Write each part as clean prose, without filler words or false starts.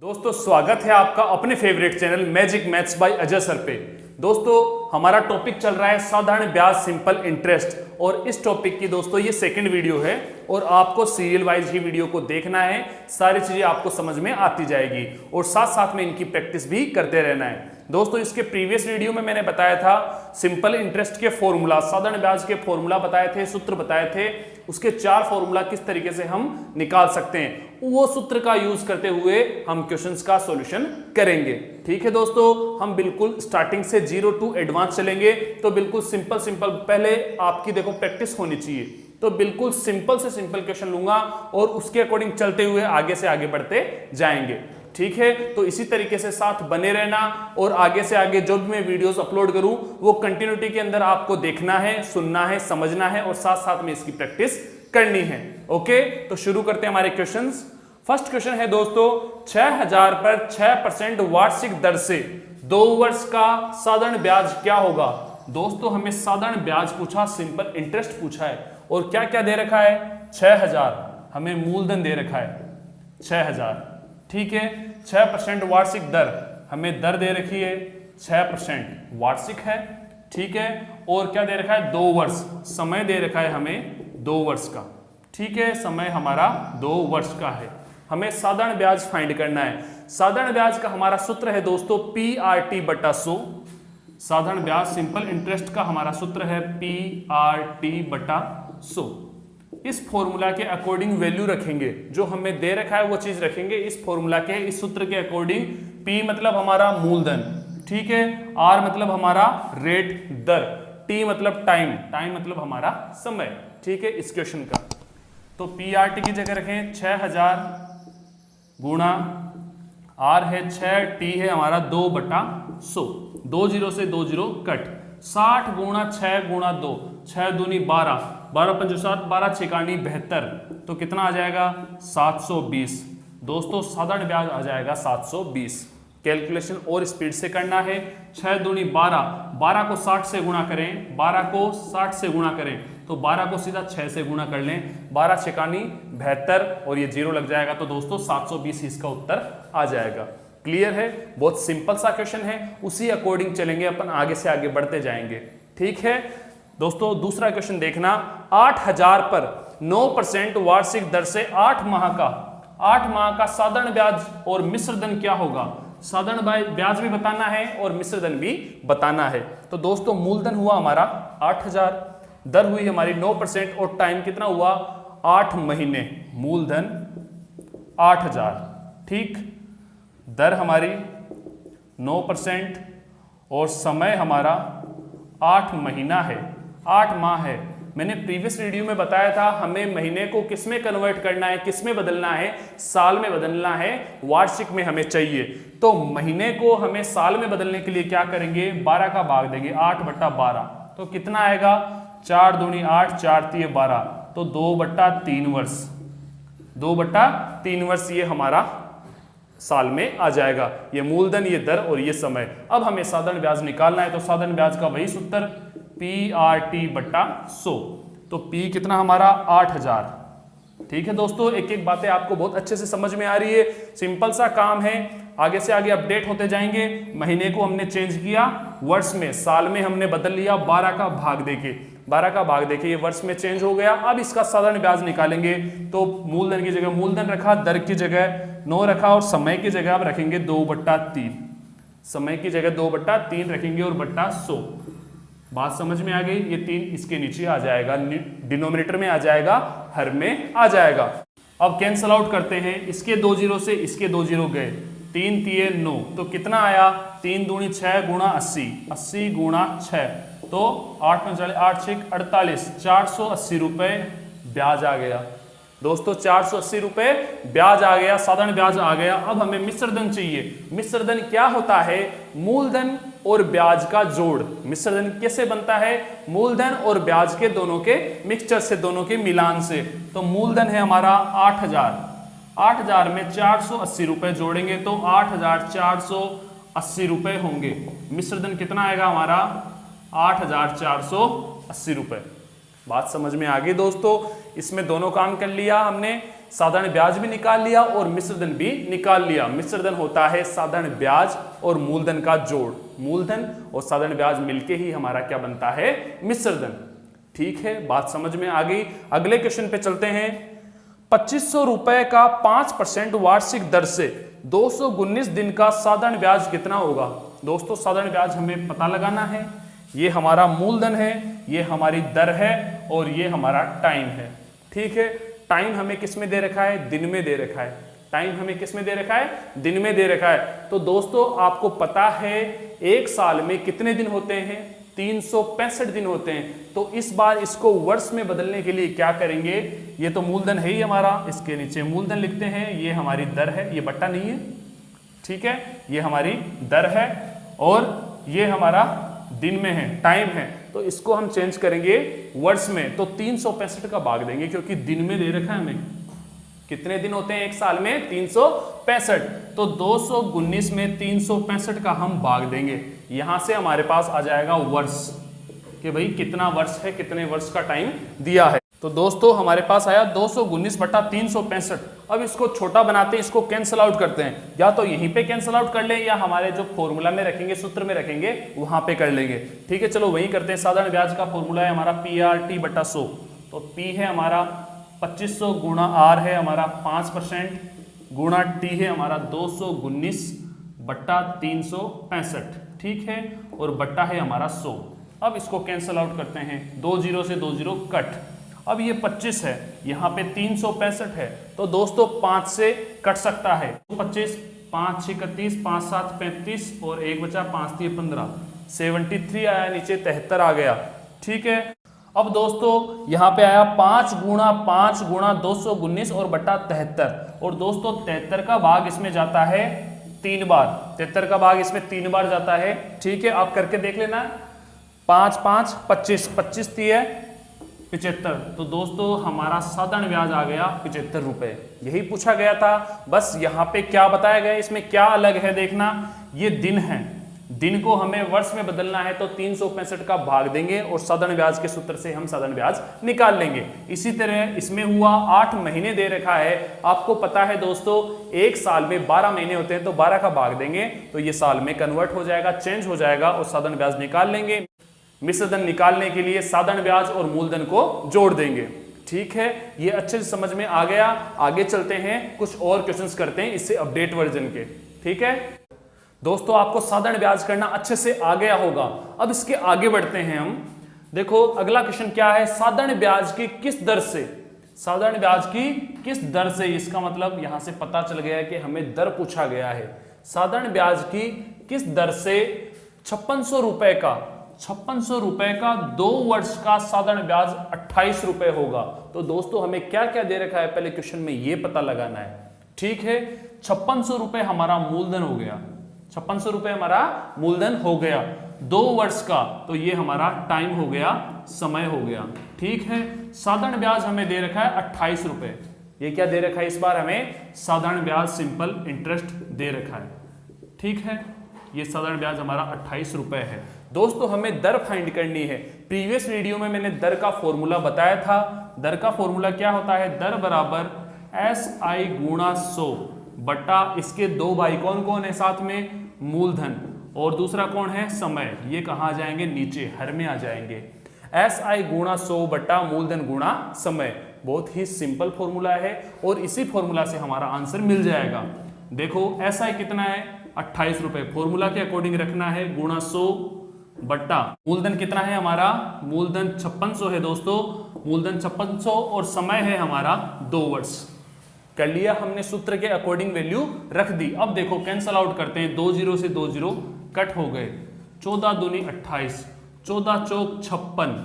दोस्तों स्वागत है आपका अपने favourite channel magic maths by Ajay sir पे। दोस्तों हमारा टॉपिक चल रहा है साधारण ब्याज सिंपल इंटरेस्ट और इस टॉपिक की दोस्तों ये सेकंड वीडियो है और आपको सीरियल वाइज ही वीडियो को देखना है, सारी चीजें आपको समझ में आती जाएगी और साथ साथ में इनकी प्रैक्टिस भी करते रहना है। दोस्तों इसके प्रीवियस वीडियो में मैंने बताया था सिंपल इंटरेस्ट के फॉर्मूला, साधारण ब्याज के फॉर्मूला बताए थे, सूत्र बताए थे, उसके 4 फॉर्मूला किस तरीके से हम निकाल सकते हैं, वो सूत्र का यूज करते हुए हम क्वेश्चंस का सॉल्यूशन करेंगे। ठीक है दोस्तों, हम बिल्कुल स्टार्टिंग से 0 टू एडवांस चलेंगे तो बिल्कुल सिंपल पहले आपकी देखो प्रैक्टिस होनी चाहिए, तो बिल्कुल सिंपल से सिंपल क्वेश्चन लूंगा और उसके अकॉर्डिंग चलते हुए आगे से आगे बढ़ते जाएंगे। ठीक है, तो इसी तरीके से साथ बने रहना और आगे से आगे जो भी मैं वीडियोस अपलोड करूं वो कंटिन्यूटी के अंदर आपको देखना है, सुनना है, समझना है और साथ साथ में इसकी प्रैक्टिस करनी है। ओके, तो शुरू करते हैं हमारे क्वेश्चंस। फर्स्ट क्वेश्चन है दोस्तों, 6000 पर 6% वार्षिक दर से 2 वर्ष का साधारण ब्याज क्या होगा। दोस्तों हमें साधारण ब्याज पूछा, सिंपल इंटरेस्ट पूछा है और क्या क्या दे रखा है, 6000 हमें मूलधन दे रखा है 6000। ठीक है, 6% वार्षिक दर हमें दर दे रखी है 6% वार्षिक है। ठीक है, और क्या दे रखा है, 2 वर्ष, समय दे रखा है हमें 2 वर्ष का। ठीक है, समय हमारा 2 वर्ष का है। हमें साधारण ब्याज फाइंड करना है। साधारण ब्याज का हमारा सूत्र है दोस्तों PRT बटा 100। साधारण ब्याज सिंपल इंटरेस्ट का हमारा सूत्र है PRT बटा 100। इस फॉर्मूला के अकॉर्डिंग वैल्यू रखेंगे, जो हमें दे रखा है वो चीज रखेंगे इस फॉर्मूला के, इस सूत्र के अकॉर्डिंग। P मतलब हमारा मूलधन, ठीक है, R मतलब हमारा रेट दर, T मतलब टाइम, टाइम मतलब हमारा समय। ठीक है, इस क्वेश्चन का तो PRT की जगह रखें 6000 गुणा R है 6, T है हमारा 2 बटा 100, 2 0 से 2 0 कट, 60 गुणा 6 गुणा 2, 6 दूनी 12, 12 पंचो 7, 12 छिकानी 72, तो कितना आ जाएगा 720। दोस्तों साधारण ब्याज आ जाएगा 720। कैलकुलेशन और स्पीड से करना है। 6 दूनी 12, 12 को 60 से गुणा करें, 12 को 60 से गुणा करें तो 12 को सीधा 6 से गुणा कर लें, 12 छिकानी 72 और ये 0 लग जाएगा, तो दोस्तों 720 इसका उत्तर आ जाएगा। क्लियर है, बहुत सिंपल सा क्वेश्चन है, उसी अकॉर्डिंग चलेंगे अपन, आगे से आगे बढ़ते जाएंगे। ठीक है दोस्तों, दूसरा क्वेश्चन देखना, 8000 पर 9% वार्षिक दर से 8 माह का साधारण ब्याज और मिश्र धन क्या होगा। साधारण ब्याज भी बताना है और मिश्र धन भी बताना है। तो दोस्तों मूलधन हुआ हमारा 8000, दर हुई हमारी 9% और टाइम कितना हुआ 8 महीने, मूलधन 8000। ठीक, दर हमारी 9% और समय हमारा 8 महीना है, 8 माह है। मैंने प्रीवियस वीडियो में बताया था हमें महीने को किस में कन्वर्ट करना है, किस में बदलना है, साल में बदलना है, वार्षिक में हमें चाहिए। तो महीने को हमें साल में बदलने के लिए क्या करेंगे, 12 का भाग देंगे, 8 बटा 12, तो कितना आएगा 4 दूनी 8, 4 तिये 12, तो 2 बटा 3 वर्ष, 2 बटा 3 वर्ष ये हमारा साल में आ जाएगा। ये मूलधन, ये दर और ये समय। अब हमें साधारण ब्याज निकालना है, तो साधारण ब्याज का वही सूत्र PRT बटा 100, तो P कितना हमारा 8000। ठीक है दोस्तों, एक एक बातें आपको बहुत अच्छे से समझ में आ रही है, सिंपल सा काम है, आगे से आगे अपडेट होते जाएंगे। महीने को हमने चेंज किया वर्ष में, साल में हमने बदल लिया 12 का भाग देके, 12 का भाग देके ये वर्ष में चेंज हो गया। अब इसका साधारण ब्याज निकालेंगे, तो मूलधन की जगह मूलधन रखा, दर की जगह 9 रखा और समय की जगह आप रखेंगे 2 बटा 3, समय की जगह 2 बटा 3 रखेंगे और बटा 100। बात समझ में आ गई, ये 3 इसके नीचे आ जाएगा, डिनोमिनेटर में आ जाएगा, हर में आ जाएगा। अब कैंसल आउट करते हैं, इसके 2 0 से इसके 2 0 गए, 3 तिये 9, तो कितना आया 3 दूनी 6 गुणा 80, 80 गुणा 6, तो 8 45, 8 6 48, 480 रुपए ब्याज आ गया। दोस्तों 480 रुपए ब्याज आ गया, साधारण ब्याज आ गया। अब हमें मिश्र धन चाहिए। मिश्र धन क्या होता है, मूलधन और ब्याज का जोड़। मिश्र धन कैसे बनता है, मूलधन और ब्याज के दोनों के मिक्सचर से, दोनों के मिलान से। तो मूलधन है हमारा 8000, 8000 में 480 रुपए जोड़ेंगे तो 8480 रुपए होंगे। मिश्र धन कितना आएगा हमारा 8480 रुपए। बात समझ में आ गई दोस्तों, इसमें दोनों काम कर लिया हमने, साधारण ब्याज भी निकाल लिया और मिश्र धन भी निकाल लिया। मिश्र धन होता है साधारण ब्याज और मूलधन का जोड़। मूलधन और साधारण ब्याज मिलके ही हमारा क्या बनता है, मिश्र धन। ठीक है, बात समझ में आ गई। अगले क्वेश्चन पे चलते हैं। 2500 रुपए का 5% वार्षिक दर से 219 दिन का साधारण ब्याज कितना होगा। दोस्तों साधारण ब्याज हमें पता लगाना है। ये हमारा मूलधन है, ये हमारी दर है और ये हमारा टाइम है। ठीक है, टाइम हमें किस में दे रखा है, दिन में दे रखा है। टाइम हमें किस में दे रखा है, दिन में दे रखा है। तो दोस्तों आपको पता है एक साल में कितने दिन होते हैं, 365 दिन होते हैं। तो इस बार इसको वर्ष में बदलने के लिए क्या करेंगे, ये तो मूलधन है ही हमारा, इसके नीचे मूलधन लिखते हैं, ये हमारी दर है, ये बट्टा नहीं है। ठीक है, ये हमारी दर है और ये हमारा दिन में है, टाइम है। तो इसको हम चेंज करेंगे वर्ष में, तो 365 का भाग देंगे क्योंकि दिन में दे रखा है हमें। कितने दिन होते हैं एक साल में, 365। तो 219 में 365 का हम भाग देंगे। यहां से हमारे पास आ जाएगा वर्ष, कि भाई कितना वर्ष है, कितने वर्ष का टाइम दिया है। तो दोस्तों हमारे पास आया 219/365। अब इसको छोटा बनाते हैं, इसको कैंसल आउट करते हैं। या तो यहीं पे कैंसल आउट कर लें या हमारे जो फॉर्मूला में रखेंगे, सूत्र में रखेंगे, वहां पे कर लेंगे। ठीक है, चलो वही करते हैं। साधारण ब्याज का फॉर्मूला है हमारा PRT/100। तो P है हमारा 2500 गुणा R है हमारा 5% गुणा T है हमारा 219/365। ठीक है, और बट्टा है हमारा 100। अब इसको कैंसल आउट करते हैं, 2 0 से 2 0 कट। अब ये 25 है, यहाँ पे 365 है, तो दोस्तों 5 से कट सकता है। 25, 5 6 31, 5 7 35 और 1 बचा, 5 3 15, 73 आया, नीचे 73 आ गया। ठीक है, अब दोस्तों यहाँ पे आया 5 गुणा 219 और बट्टा 73। और दोस्तों 73 का भाग इसमें जाता है 3 बार। 73 का भाग इसमें 3 बार जाता है। ठीक है, आप करके देख लेना। 5 5 25, 25 3 75। तो दोस्तों हमारा साधारण ब्याज आ गया 75 रुपए। यही पूछा गया था। बस यहाँ पे क्या बताया गया, इसमें क्या अलग है देखना। ये दिन है, दिन को हमें वर्ष में बदलना है तो 365 का भाग देंगे और साधारण ब्याज के सूत्र से हम साधारण ब्याज निकाल लेंगे। इसी तरह इसमें हुआ 8 महीने दे रखा है। आपको पता है दोस्तों एक साल में 12 महीने होते हैं, तो 12 का भाग देंगे तो ये साल में कन्वर्ट हो जाएगा, चेंज हो जाएगा और साधारण ब्याज निकाल लेंगे। मिश्र धन निकालने के लिए साधारण ब्याज और मूलधन को जोड़ देंगे। ठीक है, ये अच्छे से समझ में आ गया। आगे चलते हैं, कुछ और क्वेश्चंस करते हैं इससे अपडेट वर्जन के। ठीक है दोस्तों, आपको साधारण ब्याज करना अच्छे से आ गया होगा। अब इसके आगे बढ़ते हैं हम। देखो अगला क्वेश्चन क्या है, साधारण ब्याज की किस दर से, साधारण ब्याज की किस दर से। इसका मतलब यहां से पता चल गया है कि हमें दर पूछा गया है। साधारण ब्याज की किस दर से 5600 रुपए का 2 वर्ष का साधारण ब्याज 28 रुपए होगा। तो दोस्तों हमें क्या क्या दे रखा है पहले क्वेश्चन में ये पता लगाना है। ठीक है, 5600 रुपए हमारा मूलधन हो गया, 5600 रुपए हमारा मूलधन हो गया 2 वर्ष का। तो ये हमारा टाइम हो गया, समय हो गया। ठीक है, साधारण ब्याज हमें दे रखा है 28 रुपए। ये क्या दे रखा है इस बार हमें, साधारण ब्याज सिंपल इंटरेस्ट दे रखा है। ठीक है, ये साधारण ब्याज हमारा 28 रुपए है। दोस्तों हमें दर फाइंड करनी है। प्रीवियस वीडियो में मैंने दर का फॉर्मूला बताया था। दर का फॉर्मूला क्या होता है, दर बराबर SI गुणा 100 बटा इसके 2 भाई कौन कौन है साथ में, मूलधन और दूसरा कौन है, समय। ये कहाँ आ जाएंगे, नीचे हर में आ जाएंगे। SI गुणा 100 बटा मूलधन गुणा समय। बहुत ही सिंपल फॉर्मूला है और इसी फॉर्मूला से हमारा आंसर मिल जाएगा। देखो SI कितना है, 28 रुपए। फॉर्मूला के अकॉर्डिंग रखना है, गुणा 100 बट्टा मूलधन कितना है हमारा, मूलधन 5600 है दोस्तों, मूलधन 5600 और समय है हमारा 2 वर्ष। कर लिया हमने, सूत्र के अकॉर्डिंग वैल्यू रख दी। अब देखो कैंसल आउट करते हैं, 2 0 से 2 0 कट हो गए, 14 दूनी 28, 14 चौक 56।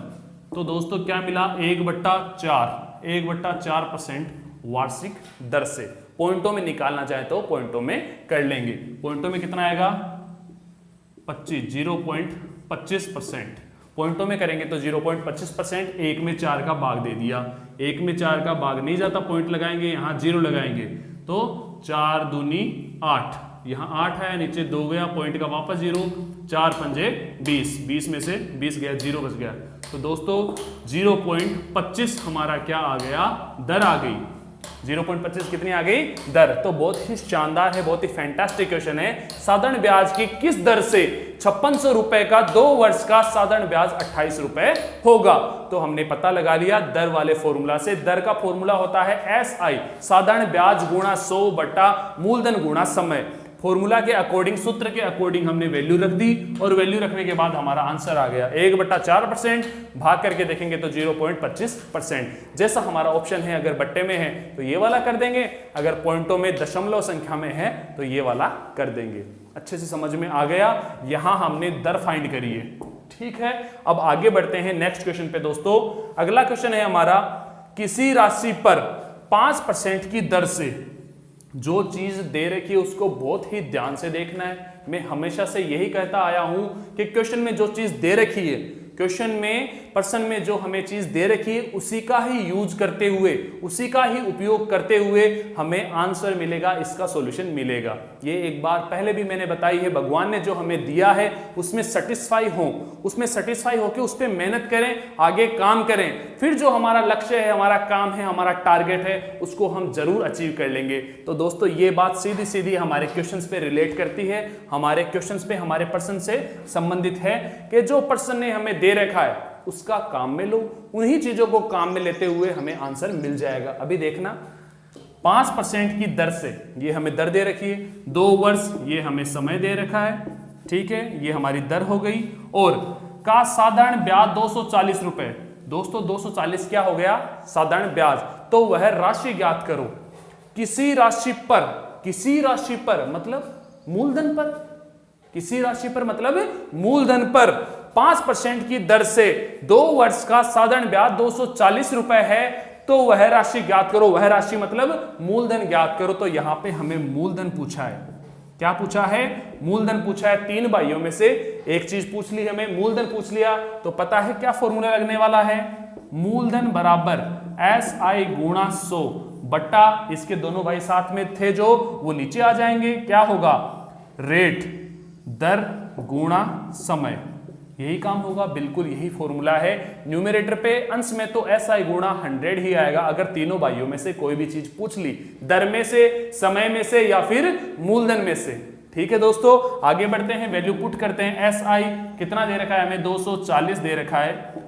तो दोस्तों क्या मिला, 1/4% वार्षिक दर से। पॉइंटों में निकालना चाहे तो पॉइंटों में कर लेंगे। पॉइंटों में कितना आएगा, 0.25%। पॉइंटों में करेंगे तो 0.25%। 1 में 4 का भाग दे दिया, 1 में 4 का भाग नहीं जाता, पॉइंट लगाएंगे, यहाँ 0 लगाएंगे तो 4 दूनी 8, यहाँ 8 है, नीचे 2 गया, पॉइंट का वापस 0, 4 पंजे 20, 20 में से 20 गया, 0 बच गया। तो दोस्तों 0.25 हमारा क्या आ गया, दर आ गई। 0.25 कितनी आ गई दर। तो बहुत ही शानदार है, बहुत ही फैंटास्टिक क्वेश्चन है। साधारण ब्याज की किस दर से 5600 रुपए का 2 वर्ष का साधारण ब्याज 28 रुपए होगा। तो हमने पता लगा लिया दर वाले फॉर्मूला से। दर का फॉर्मूला होता है SI, साधारण ब्याज गुणा 100 बटा मूलधन गुणा समय। फॉर्मूला के अकॉर्डिंग, सूत्र के अकॉर्डिंग हमने वैल्यू रख दी और वैल्यू रखने के बाद हमारा आंसर आ गया 1/4%, भाग करके देखेंगे तो 0.25%। जैसा हमारा ऑप्शन है, अगर बट्टे में है तो ये वाला कर देंगे, अगर पॉइंटों में दशमलव संख्या में है तो ये वाला कर देंगे। अच्छे से समझ में आ गया। यहां हमने दर फाइंड करी है, ठीक है। अब आगे बढ़ते हैं नेक्स्ट क्वेश्चन पे दोस्तों। अगला क्वेश्चन है हमारा, किसी राशि पर 5% की दर से जो चीज दे रखी है उसको बहुत ही ध्यान से देखना है। मैं हमेशा से यही कहता आया हूं कि क्वेश्चन में जो चीज दे रखी है, क्वेश्चन में पर्सन में जो हमें चीज दे रखी है उसी का ही यूज करते हुए, उसी का ही उपयोग करते हुए हमें आंसर मिलेगा, इसका सॉल्यूशन मिलेगा। ये एक बार पहले भी मैंने बताई है, भगवान ने जो हमें दिया है उसमें सेटिस्फाई हो, उसमें सेटिस्फाई होकर उस पर मेहनत करें, आगे काम करें, फिर जो हमारा लक्ष्य है, हमारा काम है, हमारा टारगेट है, उसको हम जरूर अचीव कर लेंगे। तो दोस्तों ये बात सीधी सीधी हमारे क्वेश्चंस पे रिलेट करती है, हमारे क्वेश्चंस पे, हमारे पर्सन से संबंधित है कि जो पर्सन ने हमें दे रखा है उसका काम में लो, उन्हीं चीजों को काम में लेते हुए हमें आंसर मिल जाएगा। अभी देखना, 5% की दर से, ये हमें दर दे रखी है, 2 वर्ष ये हमें समय दे रखा है, ठीक है, ये हमारी दर हो गई। और का साधारण ब्याज 240 रुपए। दोस्तों 240 क्या हो गया? साधारण ब्याज। तो वह राशि ज्ञात करो। किसी राशि पर, किसी राशि पर मतलब मूलधन पर, किसी राशि पर मतलब मूलधन पर 5% की दर से 2 वर्ष का साधारण ब्याज 240 रुपए है, तो वह राशि ज्ञात करो। वह राशि मतलब मूलधन ज्ञात करो। तो यहां पे हमें मूलधन पूछा है। क्या पूछा है? मूलधन पूछा है। 3 भाइयों में से एक चीज पूछ ली, हमें मूलधन पूछ लिया, तो पता है क्या फॉर्मूला लगने वाला है? मूलधन बराबर SI गुणा 100 बट्टा, इसके दोनों भाई साथ में थे जो, वो नीचे आ जाएंगे। क्या होगा? रेट, दर गुणा समय। यही काम होगा, बिल्कुल यही फॉर्मूला है। न्यूमरेटर पे अंश में तो SI गुणा 100 ही आएगा अगर तीनों भाइयों में से कोई भी चीज पूछ ली, दर में से, समय में से या फिर मूलधन में से। ठीक है दोस्तों, आगे बढ़ते हैं, वैल्यू पुट करते हैं। SI कितना दे रखा है हमें? 240 दे रखा है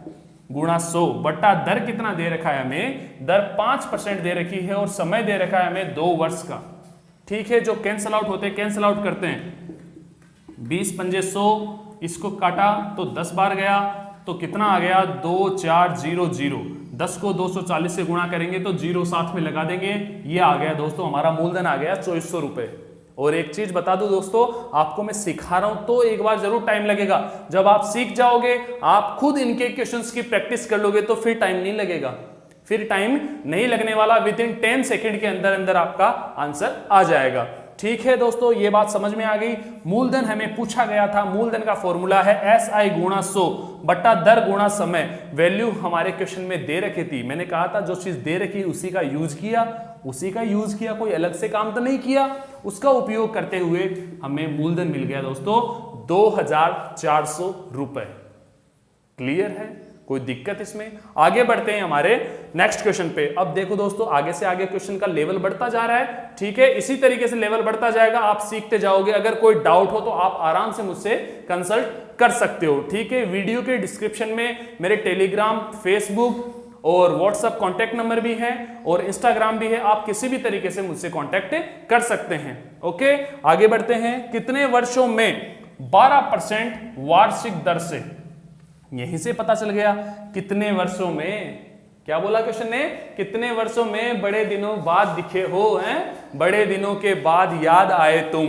गुणा 100 बट्टा दर कितना दे रखा है हमें? दर 5% दे रखी है और समय दे रखा है हमें 2 वर्ष का। ठीक है, जो कैंसल आउट होते हैं कैंसल आउट करते हैं। 20 पंजे 100, इसको काटा तो 10 बार गया, तो कितना आ गया? 2400। 10 को 240 से गुणा करेंगे तो 0 साथ में लगा देंगे। ये आ गया दोस्तों हमारा मूलधन, आ गया 2400 रुपए। और एक चीज बता दूं दोस्तों, आपको मैं सिखा रहा हूं तो एक बार जरूर टाइम लगेगा। जब आप सीख जाओगे, आप खुद इनके क्वेश्चंस की प्रैक्टिस कर लोगे तो फिर टाइम नहीं लगेगा, फिर टाइम नहीं लगने वाला। विदिन 10 सेकेंड के अंदर अंदर आपका आंसर आ जाएगा। ठीक है दोस्तों, ये बात समझ में आ गई। मूलधन हमें पूछा गया था, मूलधन का फॉर्मूला है SI गुणा 100 बट्टा दर गुणा समय। वैल्यू हमारे क्वेश्चन में दे रखी थी, मैंने कहा था जो चीज दे रखी उसी का यूज किया, उसी का यूज किया, कोई अलग से काम तो नहीं किया। उसका उपयोग करते हुए हमें मूलधन मिल गया दोस्तों 2400 रुपए। क्लियर है? कोई दिक्कत इसमें? आगे बढ़ते हैं हमारे नेक्स्ट क्वेश्चन पे। अब देखो दोस्तों, आगे से आगे क्वेश्चन का लेवल बढ़ता जा रहा है। ठीक है, इसी तरीके से लेवल बढ़ता जाएगा, आप सीखते जाओगे। अगर कोई डाउट हो तो आप आराम से मुझसे कंसल्ट कर सकते हो। ठीक है, वीडियो के डिस्क्रिप्शन में मेरे टेलीग्राम, फेसबुक और व्हाट्सएप कॉन्टैक्ट नंबर भी है और इंस्टाग्राम भी है। आप किसी भी तरीके से मुझसे कॉन्टैक्ट कर सकते हैं। ओके, आगे बढ़ते हैं। कितने वर्षों में 12% वार्षिक दर से? यहीं से पता चल गया कितने वर्षों में। क्या बोला क्वेश्चन ने? कितने वर्षों में? बड़े दिनों बाद दिखे हो, हैं? बड़े दिनों के बाद याद आए तुम।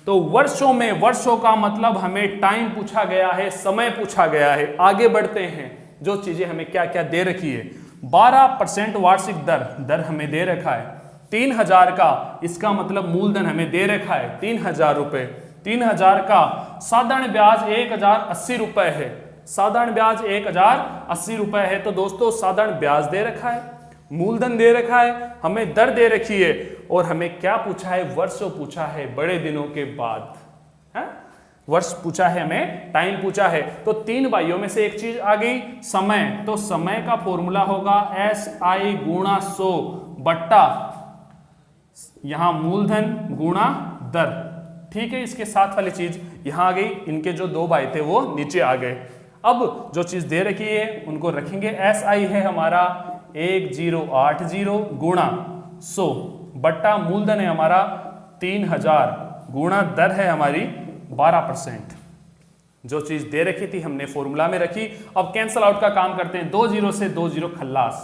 तो वर्षों में, वर्षों का मतलब हमें टाइम पूछा गया है, समय पूछा गया है। आगे बढ़ते हैं, जो चीजें हमें क्या क्या दे रखी है। 12% वार्षिक दर, दर हमें दे रखा है 3000 का, इसका मतलब मूलधन हमें दे रखा है 3000 रुपए। 3000 का साधारण ब्याज 1080 रुपए है, साधारण ब्याज 1080 रुपए है। तो दोस्तों साधारण ब्याज दे रखा है, मूलधन दे रखा है, हमें दर दे रखी है और हमें क्या पूछा है? वर्षों पूछा है, बड़े दिनों के बाद है? वर्ष पूछा है, हमें टाइम पूछा है। तो 3 भाइयों में से एक चीज आ गई, समय। तो समय का फॉर्मूला होगा SI गुणा 100 बट्टा यहां मूलधन गुणा दर, ठीक है। इसके साथ वाली चीज यहां आ गई, इनके जो दो भाई थे वो नीचे आ गए। अब जो चीज दे रखी है उनको रखेंगे, SI है हमारा 1080 गुणा 100 बट्टा मूलधन है हमारा 3000 गुणा दर है हमारी 12%। जो चीज दे रखी थी हमने फॉर्मूला में रखी। अब कैंसल आउट का काम करते हैं, 2 0 से 2 0 खल्लास,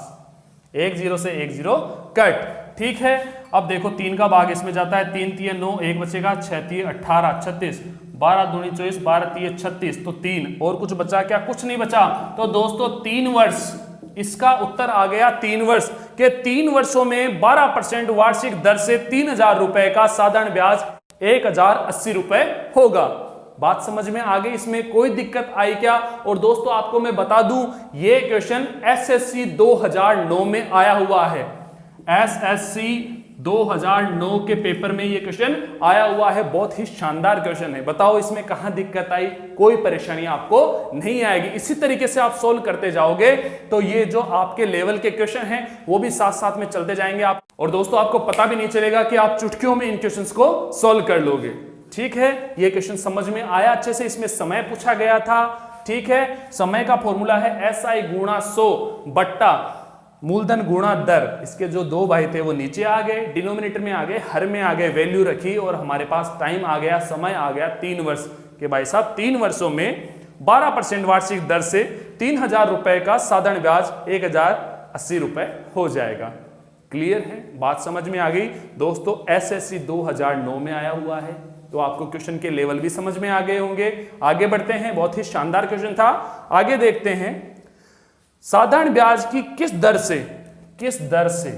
1 0 से 1 0 कट, ठीक है। अब देखो 3 का भाग इसमें जाता है, 3 3 9, 1 बचेगा, 6 3 18 36, 12 दूनी 24, 12 3 36, तो 3 और कुछ बचा क्या? कुछ नहीं बचा। तो दोस्तों 3 वर्ष, इसका उत्तर आ गया 3 वर्ष के 3 वर्षों में 12% वार्षिक दर से 3000 रुपए का साधारण ब्याज 1080 रुपए होगा। बात समझ में आ गई? इसमें कोई दिक्कत आई क्या? और दोस्तों आपको मैं बता दूं, ये क्वेश्चन SSC 2009 में आया हुआ है। SSC 2009 के पेपर में ये क्वेश्चन आया हुआ है। बहुत ही शानदार क्वेश्चन है। बताओ इसमें कहां दिक्कत आई? कोई परेशानी आपको नहीं आएगी। इसी तरीके से आप सोल्व करते जाओगे तो ये जो आपके लेवल के क्वेश्चन हैं वो भी साथ साथ में चलते जाएंगे आप, और दोस्तों आपको पता भी नहीं चलेगा कि आप चुटकियों में इन क्वेश्चंस को सोल्व कर लोगे। ठीक है, ये क्वेश्चन समझ में आया अच्छे से। इसमें समय पूछा गया था, ठीक है। समय का फॉर्मूला है SI गुणा 100 बट्टा मूलधन गुणा दर। इसके जो दो भाई थे वो नीचे आ गए, डिनोमिनेटर में आ गए, हर में आ गए, वैल्यू रखी और हमारे पास टाइम आ गया, समय आ गया 3 वर्ष के। भाई साहब 3 वर्षों में 12% वार्षिक दर से 3000 रुपए का साधारण ब्याज 1080 रुपए हो जाएगा। क्लियर है? बात समझ में आ गई? दोस्तों SSC 2009 में आया हुआ है, तो आपको क्वेश्चन के लेवल भी समझ में आ गए होंगे। आगे बढ़ते हैं, बहुत ही शानदार क्वेश्चन था। आगे देखते हैं, साधारण ब्याज की किस दर से,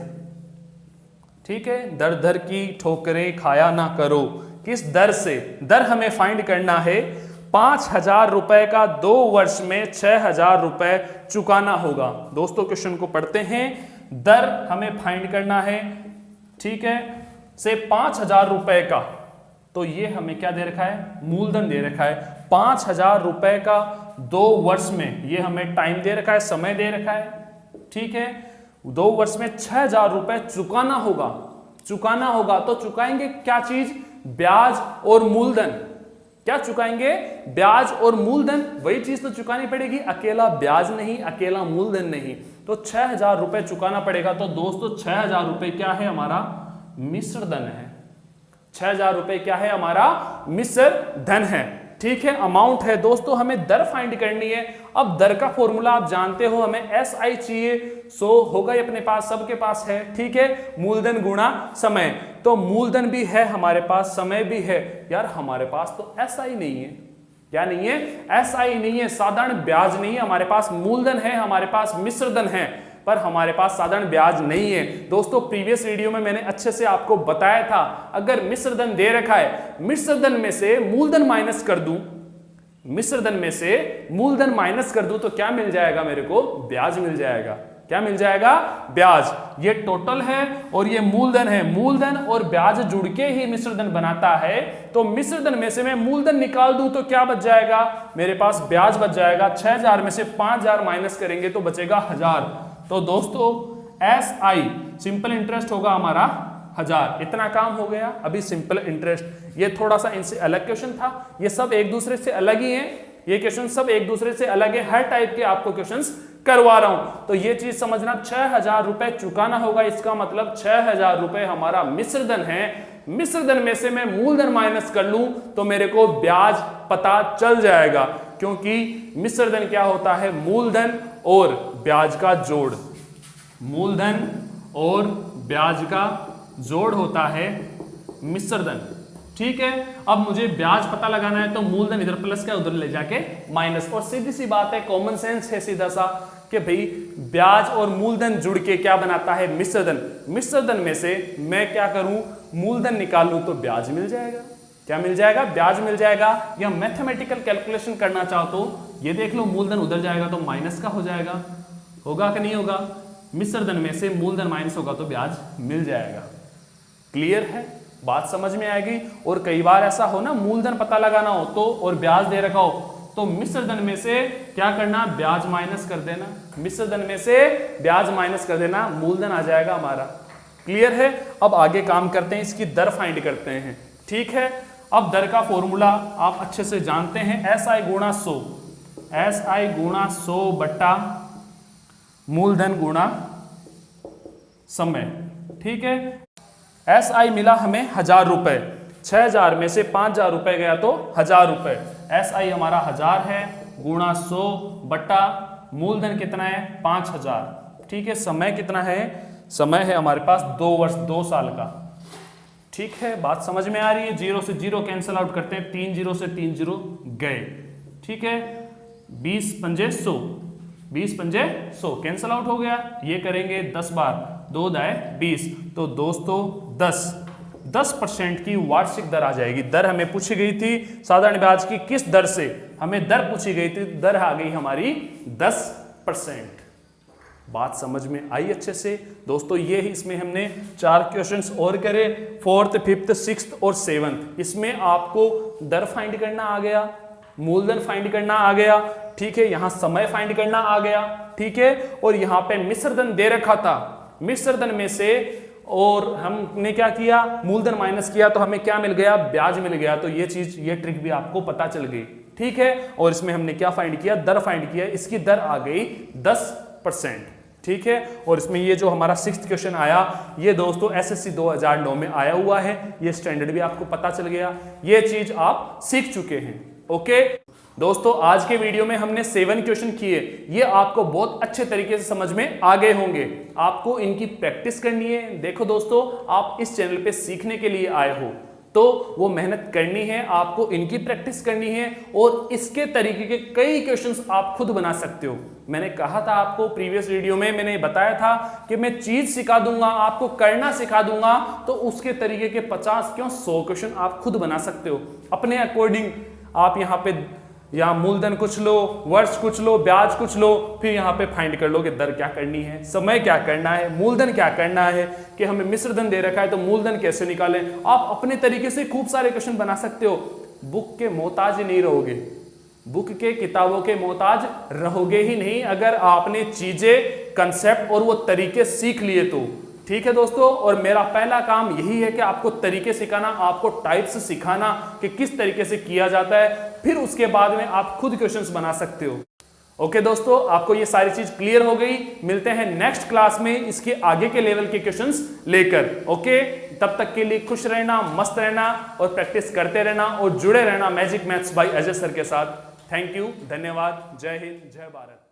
ठीक है, दर दर की ठोकरें खाया ना करो, किस दर से, दर हमें फाइंड करना है। 5000 रुपए का 2 वर्ष में 6000 रुपए चुकाना होगा। दोस्तों क्वेश्चन को पढ़ते हैं, दर हमें फाइंड करना है, ठीक है, से 5000 रुपए का, तो ये हमें क्या दे रखा है? मूलधन दे रखा है। 5000 रुपए का 2 वर्ष में, ये हमें टाइम दे रखा है, समय दे रखा है, ठीक है। 2 वर्ष में 6000 रुपए चुकाना होगा। तो चुकाएंगे क्या चीज? ब्याज और मूलधन। क्या चुकाएंगे? ब्याज और मूलधन। वही चीज तो चुकानी पड़ेगी, अकेला ब्याज नहीं, अकेला मूलधन नहीं। तो 6000 रुपए चुकाना पड़ेगा। तो दोस्तों 6000 रुपए क्या है? हमारा मिश्र धन है। 6000 रुपए क्या है? हमारा मिश्र धन है, ठीक है। अमाउंट है। दोस्तों हमें दर फाइंड करनी है। अब दर का फॉर्मूला आप जानते हो, हमें SI चाहिए, 100 होगा ही अपने पास, सबके पास है, ठीक है। मूलधन गुणा समय, तो मूलधन भी है हमारे पास, समय भी है। यार हमारे पास तो SI नहीं है। क्या नहीं है? SI नहीं है, साधारण ब्याज नहीं है हमारे पास। मूलधन है हमारे पास, मिश्र धन है, पर हमारे पास साधारण ब्याज नहीं है। दोस्तों प्रीवियस वीडियो में मैंने अच्छे से आपको बताया था, अगर मिश्र धन दे रखा है, मिश्र धन में से मूलधन माइनस कर दूं, तो क्या मिल जाएगा मेरे को? ब्याज मिल जाएगा। क्या मिल जाएगा? ब्याज। ये टोटल है और ये मूलधन है। मूलधन और ब्याज जुड़ के ही मिश्र धन बनाता है। तो मिश्र धन में से मैं मूलधन निकाल दूं तो क्या बच जाएगा? मेरे पास ब्याज बच जाएगा। 6000 में से 5000 माइनस करेंगे तो बचेगा 1000। तो दोस्तों SI सिंपल इंटरेस्ट होगा हमारा 1000। इतना काम हो गया। अभी सिंपल इंटरेस्ट, ये थोड़ा सा इनसे अलग क्वेश्चन था। ये सब एक दूसरे से अलग ही हैं, ये क्वेश्चन सब एक दूसरे से अलग है। हर टाइप के आपको क्वेश्चंस करवा रहा हूं, तो ये चीज समझना। 6000 रुपए चुकाना होगा, इसका मतलब 6000 रुपए हमारा मिश्र धन है। मिश्र धन में से मैं मूलधन माइनस कर लूं तो मेरे को ब्याज पता चल जाएगा, क्योंकि मिश्र धन क्या होता है? मूलधन और ब्याज का जोड़। मूलधन और ब्याज का जोड़ होता है मिश्र धन, ठीक है। अब मुझे ब्याज पता लगाना है तो मूलधन इधर प्लस का, उधर ले जाके माइनस। और सीधी सी बात है, कॉमन सेंस है सीधा सा, कि भाई ब्याज और मूलधन जुड़ के क्या बनाता है? मिश्र धन। मिश्र धन में से मैं क्या करूं? मूलधन निकालूं तो ब्याज मिल जाएगा। क्या मिल जाएगा? ब्याज मिल जाएगा। या मैथमेटिकल कैलकुलेशन करना चाहो तो ये देख लो, मूलधन उधर जाएगा तो माइनस का हो जाएगा। होगा कि नहीं होगा? मिश्र धन में से मूलधन माइनस होगा तो ब्याज मिल जाएगा। क्लियर है? बात समझ में आएगी। और कई बार ऐसा हो ना, मूलधन पता लगाना हो तो, और ब्याज दे रखा हो तो मिश्र धन में से क्या करना? ब्याज माइनस कर देना। मिश्र धन में से ब्याज माइनस कर देना, मूलधन आ जाएगा हमारा। क्लियर है। अब आगे काम करते हैं, इसकी दर फाइंड करते हैं। ठीक है, अब दर का फॉर्मूला आप अच्छे से जानते हैं, SI गुणा 100, SI गुणा 100 बट्टा मूलधन गुणा समय। ठीक है, SI मिला हमें 1000 रुपए, 6000 में से 5000 रुपए गया तो 1000 रुपए, SI हमारा 1000 है, गुणा 100 बट्टा मूलधन कितना है 5000। ठीक है, समय कितना है, समय है हमारे पास 2 वर्ष 2 साल का। ठीक है, बात समझ में आ रही है। 0 से 0 कैंसिल आउट करते हैं, 3 0 से 3 0 गए। ठीक है, 20 पंजे 100, 20 पंजे 100 कैंसिल आउट हो गया। ये करेंगे 10 बार, 2 दाए 20, तो दोस्तों 10% की वार्षिक दर आ जाएगी। दर हमें पूछी गई थी साधारण ब्याज की किस दर से, हमें दर पूछी गई थी, दर आ गई हमारी 10%। बात समझ में आई अच्छे से दोस्तों। ये ही इसमें हमने 4 क्वेश्चंस और करे, 4th 5th 6th और 7th। इसमें आपको दर फाइंड करना आ गया, मूलधन फाइंड करना आ गया। ठीक है, यहां समय फाइंड करना आ गया। ठीक है, और यहां पे मिश्रधन दे रखा था, मिश्रधन में से और हमने क्या किया, मूलधन माइनस किया तो हमें क्या मिल गया, ब्याज मिल गया। तो ये चीज, ये ट्रिक भी आपको पता चल गई। ठीक है, और इसमें हमने क्या फाइंड किया, दर फाइंड किया, इसकी दर आ गई 10%। ठीक है, और इसमें ये जो हमारा 6th क्वेश्चन आया, ये दोस्तों SSC 2009 में आया हुआ है। ये स्टैंडर्ड भी आपको पता चल गया, ये चीज आप सीख चुके हैं। ओके दोस्तों, आज के वीडियो में हमने 7 क्वेश्चन किए, ये आपको बहुत अच्छे तरीके से समझ में आ गए होंगे। आपको इनकी प्रैक्टिस करनी है। देखो दोस्तों, आप इस चैनल पे सीखने के लिए आए हो तो वो मेहनत करनी है, आपको इनकी प्रैक्टिस करनी है, और इसके तरीके के कई क्वेश्चंस आप खुद बना सकते हो। मैंने कहा था आपको प्रीवियस वीडियो में, मैंने बताया था कि मैं चीज सिखा दूंगा, आपको करना सिखा दूंगा, तो उसके तरीके के 50 क्यों 100 क्वेश्चन आप खुद बना सकते हो अपने अकॉर्डिंग। आप यहाँ मूलधन कुछ लो, वर्ष कुछ लो, ब्याज कुछ लो, फिर यहाँ पे फाइंड कर लो कि दर क्या करनी है, समय क्या करना है, मूलधन क्या करना है, कि हमें मिश्रधन दे रखा है तो मूलधन कैसे निकालें। आप अपने तरीके से खूब सारे क्वेश्चन बना सकते हो। बुक के मोहताज नहीं रहोगे, बुक के किताबों के मोहताज रहोगे ही नहीं, अगर आपने चीजें, कंसेप्ट और वो तरीके सीख लिए तो। ठीक है दोस्तों, और मेरा पहला काम यही है कि आपको तरीके सिखाना, आपको टाइप्स सिखाना कि किस तरीके से किया जाता है, फिर उसके बाद में आप खुद क्वेश्चंस बना सकते हो। ओके दोस्तों, आपको ये सारी चीज क्लियर हो गई। मिलते हैं नेक्स्ट क्लास में इसके आगे के लेवल के क्वेश्चंस लेकर। ओके, तब तक के लिए खुश रहना, मस्त रहना और प्रैक्टिस करते रहना और जुड़े रहना magic maths by Ajay sir के साथ। थैंक यू, धन्यवाद, जय हिंद, जय भारत।